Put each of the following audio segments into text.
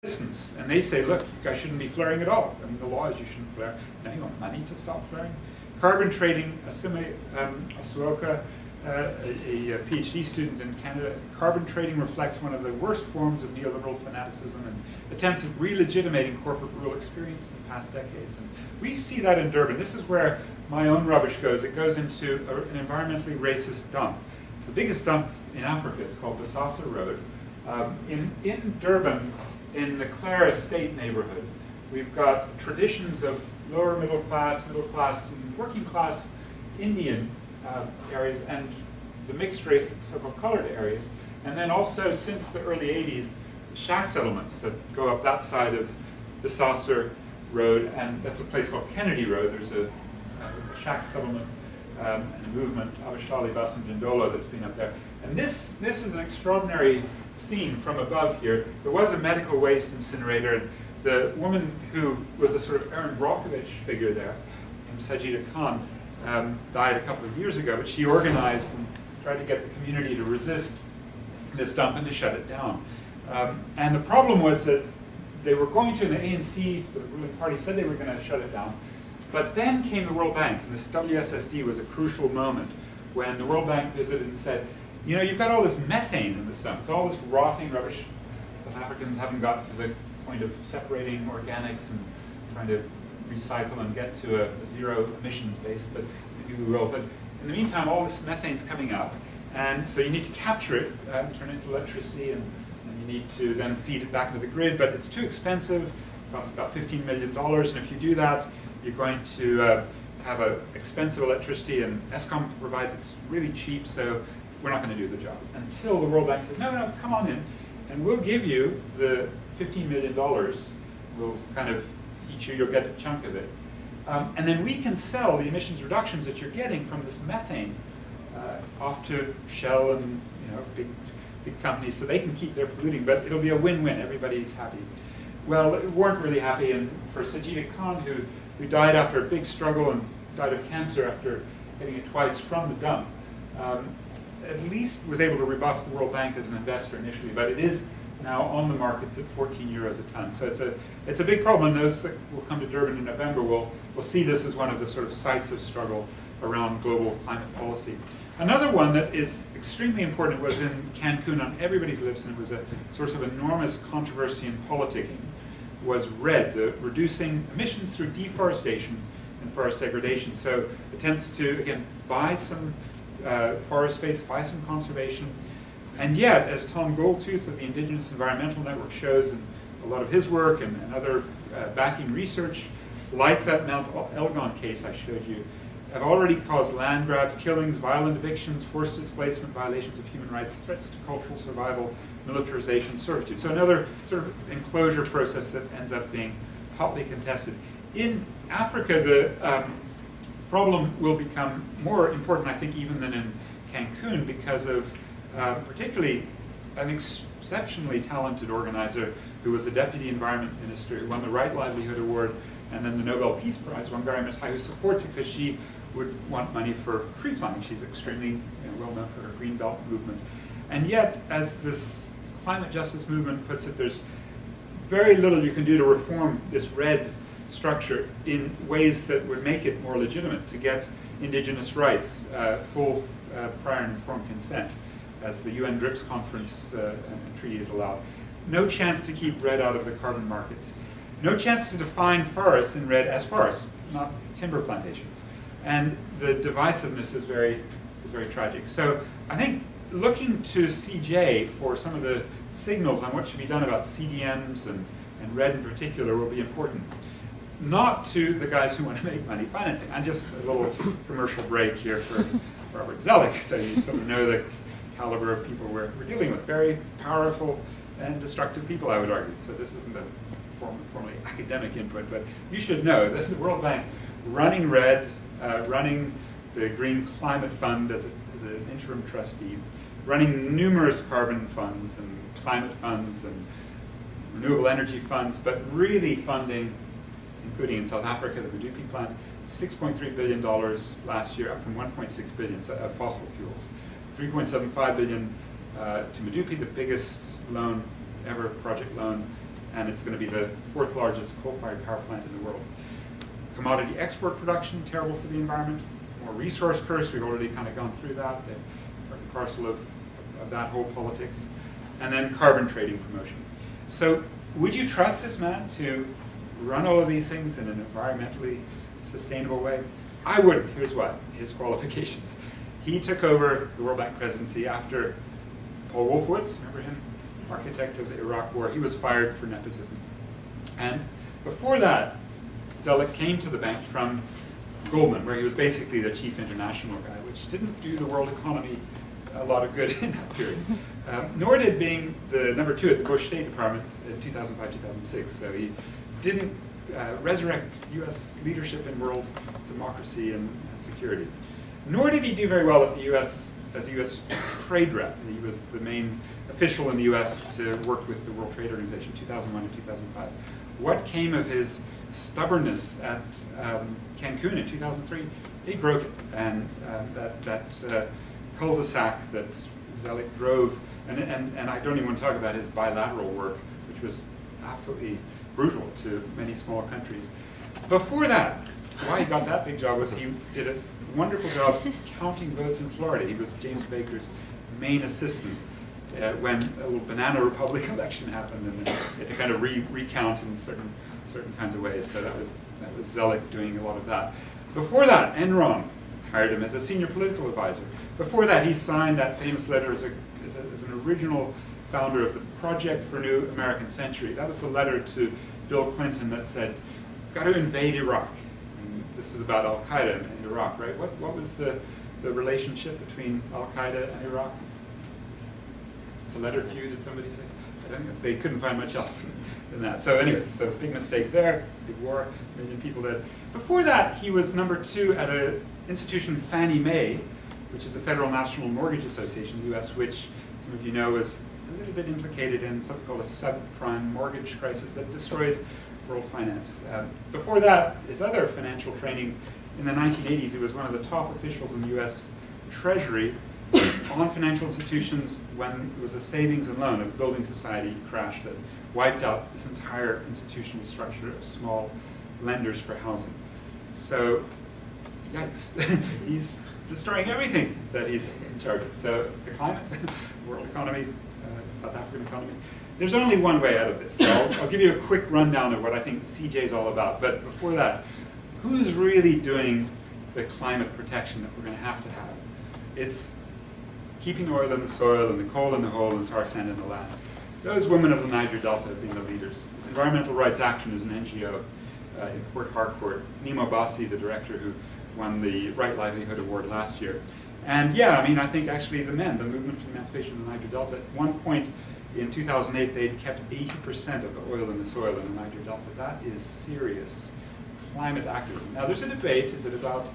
distance, and they say, look, you guys shouldn't be flaring at all. I mean, the law is you shouldn't flare. Now you want money to stop flaring? Carbon trading, Asime Asuoka, a PhD student in Canada, carbon trading reflects one of the worst forms of neoliberal fanaticism and attempts at re-legitimating corporate rule experience in the past decades. And we see that in Durban. This is where my own rubbish goes. It goes into an environmentally racist dump. It's the biggest dump in Africa. It's called Bosasa Road. In Durban, in the Clare Estate neighborhood, we've got traditions of lower middle class, and working class Indian areas and the mixed race, so-called colored areas. And then also, since the early 80s, shack settlements that go up that side of the Saucer Road, and that's a place called Kennedy Road. There's a shack settlement and a movement, Abashali Basam Jindolo, that's been up there. And this is an extraordinary scene from above here. There was a medical waste incinerator, and the woman who was a sort of Erin Brockovich figure there, Sajida Khan, died a couple of years ago, but she organized and tried to get the community to resist this dump and to shut it down. And the problem was that they were going to, and the ANC, the ruling party, said they were going to shut it down. But then came the World Bank, and this WSSD was a crucial moment when the World Bank visited and said, you know, you've got all this methane in this dump. It's all this rotting rubbish. South Africans haven't got to the point of separating organics and trying to recycle and get to a zero emissions base, but maybe we will. But in the meantime, all this methane's coming up, and so you need to capture it, turn it into electricity, and you need to then feed it back into the grid, but it's too expensive. It costs about $15 million, and if you do that, you're going to have expensive electricity, and Eskom provides it really cheap, so we're not going to do the job. Until the World Bank says, no, come on in, and we'll give you the $15 million. We'll kind of each year you'll get a chunk of it. And then we can sell the emissions reductions that you're getting from this methane off to Shell and big companies so they can keep their polluting, but it'll be a win-win. Everybody's happy. Well, we weren't really happy, and for Sajida Khan, who died after a big struggle and died of cancer after getting it twice from the dump, at least was able to rebuff the World Bank as an investor initially, but it is now on the markets at 14 euros a ton. So it's a big problem, and those that will come to Durban in November will see this as one of the sort of sites of struggle around global climate policy. Another one that is extremely important was in Cancun on everybody's lips, and it was a source of enormous controversy and politicking, was REDD, the Reducing Emissions Through Deforestation and Forest Degradation. So attempts to, again, buy some forest space, buy some conservation. And yet, as Tom Goldtooth of the Indigenous Environmental Network shows in a lot of his work and other backing research, like that Mount Elgon case I showed you, have already caused land grabs, killings, violent evictions, forced displacement, violations of human rights, threats to cultural survival, militarization, servitude. So another sort of enclosure process that ends up being hotly contested. In Africa, the problem will become more important, I think, even than in Cancun, because of particularly an exceptionally talented organizer who was a deputy environment minister who won the Right Livelihood Award and then the Nobel Peace Prize, Wangari Maathai, who supports it because she would want money for tree planting. She's extremely well known for her Green Belt movement. And yet, as this climate justice movement puts it, there's very little you can do to reform this REDD structure in ways that would make it more legitimate to get indigenous rights, full prior and informed consent, as the UN DRIPS conference and treaty is allowed. No chance to keep REDD out of the carbon markets. No chance to define forests in REDD as forests, not timber plantations. And the divisiveness is very tragic. So I think looking to CJ for some of the signals on what should be done about CDMs and REDD in particular will be important. Not to the guys who want to make money financing. And just a little commercial break here for Robert Zellick, so you sort of know the caliber of people we're dealing with. Very powerful and destructive people, I would argue. So this isn't a formally academic input, but you should know that the World Bank running REDD, running the Green Climate Fund as an interim trustee, running numerous carbon funds and climate funds and renewable energy funds, but really funding, including in South Africa, the Medupi plant, $6.3 billion last year, up from $1.6 billion of fossil fuels. $3.75 billion to Medupi, the biggest loan ever, project loan, and it's going to be the 4th largest coal-fired power plant in the world. Commodity export production, terrible for the environment. More resource curse, we've already kind of gone through that, the part and parcel of that whole politics. And then carbon trading promotion. So would you trust this man to run all of these things in an environmentally sustainable way? I would. Here's why. His qualifications. He took over the World Bank presidency after Paul Wolfowitz, remember him? Architect of the Iraq War. He was fired for nepotism. And before that, Zellick came to the bank from Goldman, where he was basically the chief international guy, which didn't do the world economy a lot of good in that period. Nor did being the number 2 at the Bush State Department in 2005-2006. So he didn't resurrect U.S. leadership in world democracy and security. Nor did he do very well at the U.S. as a U.S. trade rep. He was the main official in the U.S. to work with the World Trade Organization, 2001 and 2005. What came of his stubbornness at Cancun in 2003? He broke it, and that cul-de-sac that Zellick drove, and I don't even want to talk about his bilateral work, which was absolutely brutal to many small countries. Before that, why he got that big job was he did a wonderful job counting votes in Florida. He was James Baker's main assistant when a little banana republic election happened, and they had to kind of recount in certain kinds of ways. So that was Zellick doing a lot of that. Before that, Enron hired him as a senior political advisor. Before that, he signed that famous letter as an original founder of the Project for a New American Century. That was the letter to Bill Clinton that said, got to invade Iraq. And this was about Al-Qaeda in Iraq, right? What was the relationship between Al-Qaeda and Iraq? The letter Q, did somebody say? I don't think they couldn't find much else than that. So anyway, so big mistake there, big war, a million people dead. Before that, he was number 2 at an institution, Fannie Mae, which is the Federal National Mortgage Association in the US, which some of you know is a little bit implicated in something called a subprime mortgage crisis that destroyed world finance. Before that, his other financial training, in the 1980s, he was one of the top officials in the US Treasury on financial institutions when it was a savings and loan, a building society crash that wiped out this entire institutional structure of small lenders for housing. So, yikes, he's destroying everything that he's in charge of. So the climate, world economy, South African economy. There's only one way out of this. So I'll give you a quick rundown of what I think CJ is all about. But before that, who's really doing the climate protection that we're going to have? It's keeping oil in the soil and the coal in the hole and tar sand in the land. Those women of the Niger Delta have been the leaders. Environmental Rights Action is an NGO in Port Harcourt. Nemo Bassi, the director who won the Right Livelihood Award last year. And yeah, I mean, I think actually the movement for emancipation of the Niger Delta, at one point in 2008, they'd kept 80% of the oil in the soil in the Niger Delta. That is serious climate activism. Now there's a debate, is it about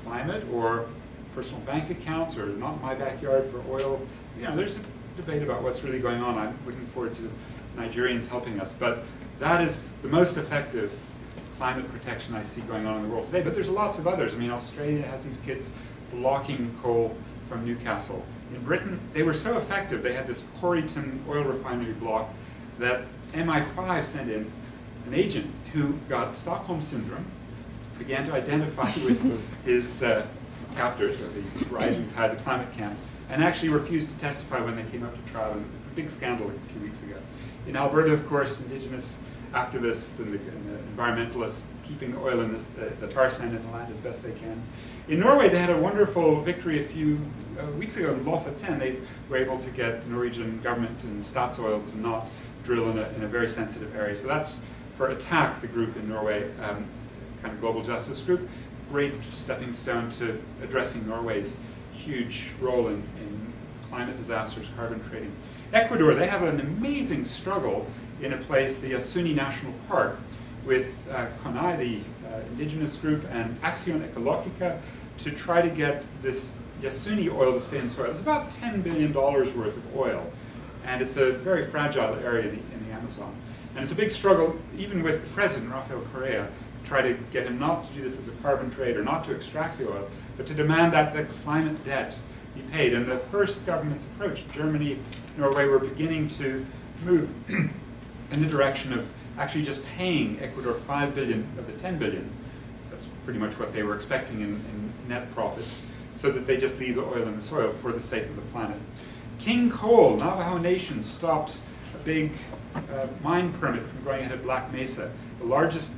climate or personal bank accounts or not my backyard for oil? You know, there's a debate about what's really going on. I'm looking forward to Nigerians helping us. But that is the most effective climate protection I see going on in the world today. But there's lots of others. I mean, Australia has these kids blocking coal from Newcastle. In Britain, they were so effective, they had this Corryton oil refinery block that MI5 sent in an agent who got Stockholm Syndrome, began to identify with his captors of the rising tide, the climate camp, and actually refused to testify when they came up to trial. A big scandal a few weeks ago. In Alberta, of course, indigenous activists and the environmentalists keeping the oil in the tar sand in the land as best they can. In Norway, they had a wonderful victory a few weeks ago in Lofoten. They were able to get the Norwegian government and Statoil to not drill in a very sensitive area. So that's for ATTACK, the group in Norway, kind of global justice group. Great stepping stone to addressing Norway's huge role in climate disasters, carbon trading. Ecuador, they have an amazing struggle in a place, the Yasuni National Park, with CONAI, the indigenous group, and Acción Ecológica to try to get this Yasuni oil to stay in soil. It's about $10 billion worth of oil, and it's a very fragile area in the Amazon. And it's a big struggle, even with the president, Rafael Correa, to try to get him not to do this as a carbon trade or not to extract the oil, but to demand that the climate debt be paid. And the first government's approach, Germany, Norway, were beginning to move in the direction of actually just paying Ecuador $5 billion of the $10 billion. That's pretty much what they were expecting in net profits, so that they just leave the oil in the soil for the sake of the planet. King Coal, Navajo Nation stopped a big mine permit from going ahead at Black Mesa, the largest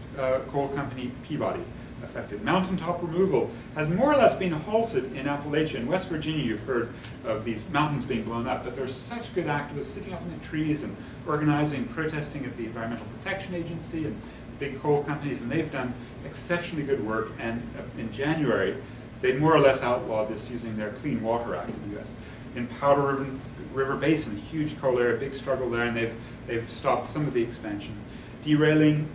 coal company, Peabody, affected. Mountaintop removal has more or less been halted in Appalachia. In West Virginia, you've heard of these mountains being blown up, but there's such good activists sitting up in the trees and organizing, protesting at the Environmental Protection Agency and big coal companies, and they've done exceptionally good work. And in January, they more or less outlawed this using their Clean Water Act in the U.S. In Powder River Basin, huge coal area, big struggle there, and they've stopped some of the expansion. Derailing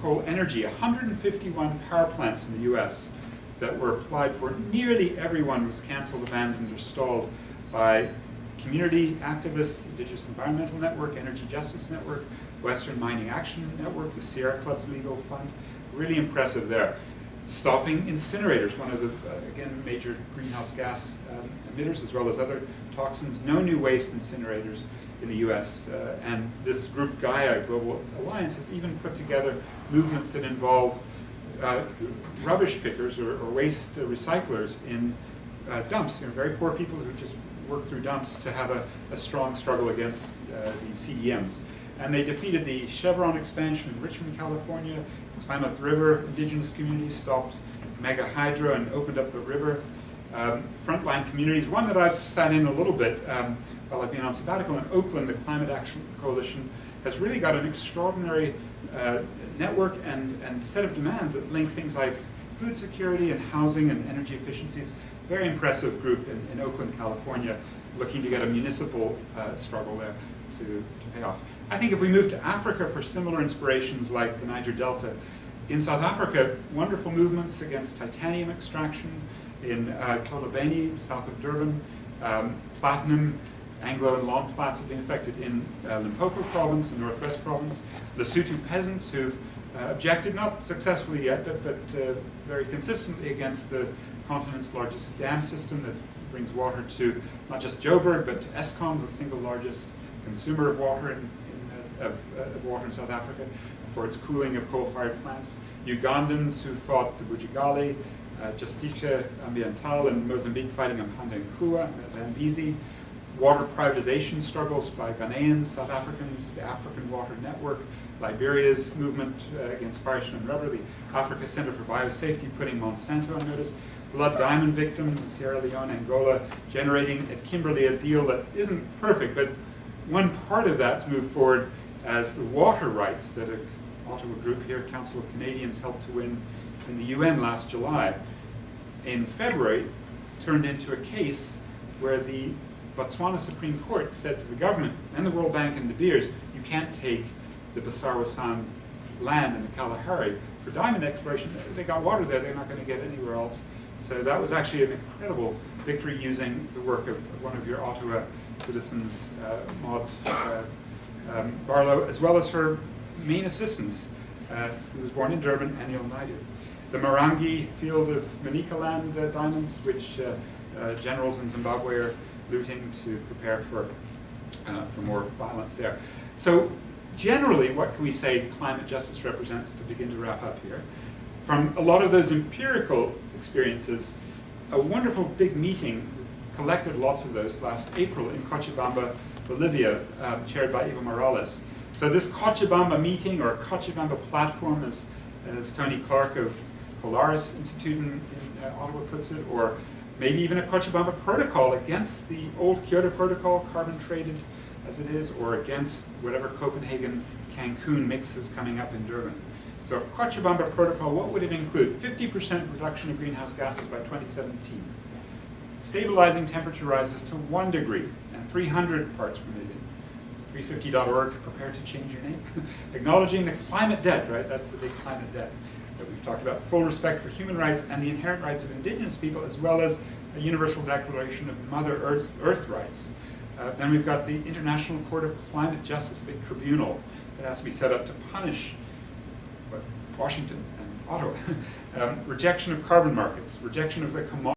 coal energy, 151 power plants in the U.S. that were applied for. Nearly everyone was canceled, abandoned, or stalled by community activists, Indigenous Environmental Network, Energy Justice Network, Western Mining Action Network, the Sierra Club's legal fund. Really impressive there. Stopping incinerators, one of the, again, major greenhouse gas emitters, as well as other toxins. No new waste incinerators in the U.S. And this group, Gaia Global Alliance, has even put together movements that involve rubbish pickers or waste recyclers in dumps. Very poor people who just work through dumps to have a strong struggle against these CDMs. And they defeated the Chevron expansion in Richmond, California. Klamath River indigenous communities stopped mega hydro and opened up the river. Frontline communities, one that I've sat in a little bit while I've been on sabbatical in Oakland, the Climate Action Coalition has really got an extraordinary network and set of demands that link things like food security and housing and energy efficiencies. Very impressive group in Oakland, California, looking to get a municipal struggle there to pay off. I think if we move to Africa for similar inspirations like the Niger Delta, in South Africa, wonderful movements against titanium extraction in Tolobeni, south of Durban. Platinum, Anglo and Long Plats have been affected in Limpopo province and Northwest province. Lesotho peasants who've objected, not successfully yet, but very consistently against the continent's largest dam system that brings water to not just Joburg, but to Eskom, the single largest consumer of water in South Africa, for its cooling of coal-fired plants. Ugandans who fought the Bujagali, Justiça Ambiental in Mozambique fighting Mpanda Nkua, Zambezi. Water privatization struggles by Ghanaians, South Africans, the African Water Network, Liberia's movement against Firestone Rubber, the Africa Center for Biosafety putting Monsanto on notice, blood diamond victims in Sierra Leone, Angola, generating at Kimberley a deal that isn't perfect, but one part of that's moved forward as the water rights that an Ottawa group here, Council of Canadians, helped to win in the UN last July. In February, turned into a case where the Botswana Supreme Court said to the government and the World Bank and De Beers, you can't take the Basar-Wasan land in the Kalahari for diamond exploration. They got water there, they're not going to get anywhere else. So that was actually an incredible victory using the work of one of your Ottawa citizens, Maud Barlow, as well as her main assistant, who was born in Durban, Anil Naidu. The Marangi field of Manicaland diamonds, which generals in Zimbabwe are looting to prepare for more violence there. So generally, what can we say climate justice represents, to begin to wrap up here? From a lot of those empirical experiences, a wonderful big meeting collected lots of those last April in Cochabamba, Bolivia, chaired by Evo Morales. So this Cochabamba meeting, or Cochabamba platform, as Tony Clark of Polaris Institute in Ottawa puts it, or maybe even a Cochabamba protocol against the old Kyoto Protocol, carbon traded as it is, or against whatever Copenhagen-Cancun mix is coming up in Durban. So a Cochabamba protocol, what would it include? 50% reduction of greenhouse gases by 2017. Stabilizing temperature rises to 1 degree and 300 parts per million. 350.org, prepare to change your name. Acknowledging the climate debt, right? That's the big climate debt that we've talked about. Full respect for human rights and the inherent rights of indigenous people, as well as a universal declaration of Mother Earth rights. Then we've got the International Court of Climate Justice, a big tribunal that has to be set up to punish Washington and Ottawa. Rejection of carbon markets, rejection of the commodity